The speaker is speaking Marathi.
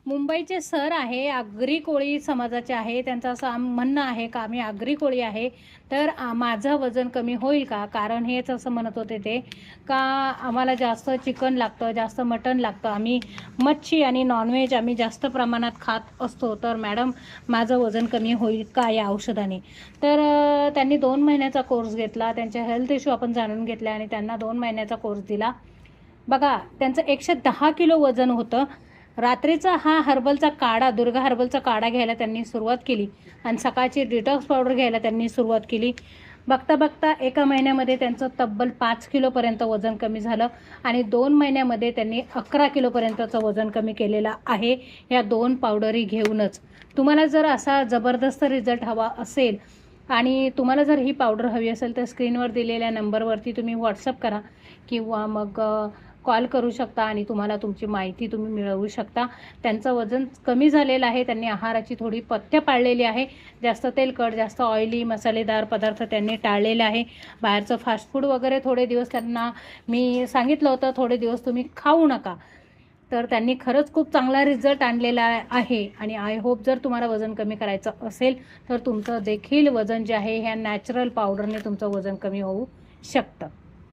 मुंबईचे सर आहे, आगरी कोळी समाजाचे आहे. त्यांचं असं म्हणणं आहे का आम्ही आगरी कोळी आहे, तर माझं वजन कमी होईल का? कारण हेच असं म्हणत होते ते का आम्हाला जास्त चिकन लागतं, जास्त मटण लागतं, आम्ही मच्छी आणि नॉनव्हेज आम्ही जास्त प्रमाणात खात असतो, तर मॅडम माझं वजन कमी होईल का या औषधाने? तर त्यांनी 2 महिन्याचा कोर्स घेतला. त्यांचे हेल्थ इश्यू आपण जाणून घेतले आणि त्यांना 2 महिन्याचा कोर्स दिला. बघा, त्यांचं 110 किलो वजन होतं. रात्रीचा हा हर्बलचा काढा, दुर्गा हर्बलचा काढा घ्यायला त्यांनी सुरुवात केली आणि सकाळची डिटॉक्स पावडर घ्यायला त्यांनी सुरुवात केली. बघता बघता एका महिन्यामध्ये त्यांचं तब्बल 5 किलोपर्यंत वजन कमी झालं आणि 2 महिन्यामध्ये त्यांनी 11 किलोपर्यंतचं वजन कमी केलेलं आहे या 2 पावडरी घेऊनच. तुम्हाला जर असा जबरदस्त रिझल्ट हवा असेल आणि तुम्हाला जर ही पावडर हवी असेल तर स्क्रीनवर दिलेल्या नंबरवरती तुम्ही व्हॉट्सअप करा किंवा मग कॉल करू शकता आणि तुम्हाला तुमची माहिती तुम्ही मिळवू शकता. त्यांचं वजन कमी झालेलं आहे. त्यांनी आहाराची थोडी पथ्य पाळलेली आहे. जास्त तेलकट, जास्त ऑइली, मसालेदार पदार्थ त्यांनी टाळलेले आहे. बाहेरचं फास्ट फूड वगैरे थोडे दिवस त्यांना मी सांगितलं होतं, थोडे दिवस तुम्ही खाऊ नका. तर त्यांनी खरंच खूप चांगला रिझल्ट आणलेला आहे आणि आय होप जर तुम्हाला वजन कमी करायचं असेल तर तुमचं देखील वजन जे आहे ह्या नॅचरल पावडरने तुमचं वजन कमी होऊ शकतं.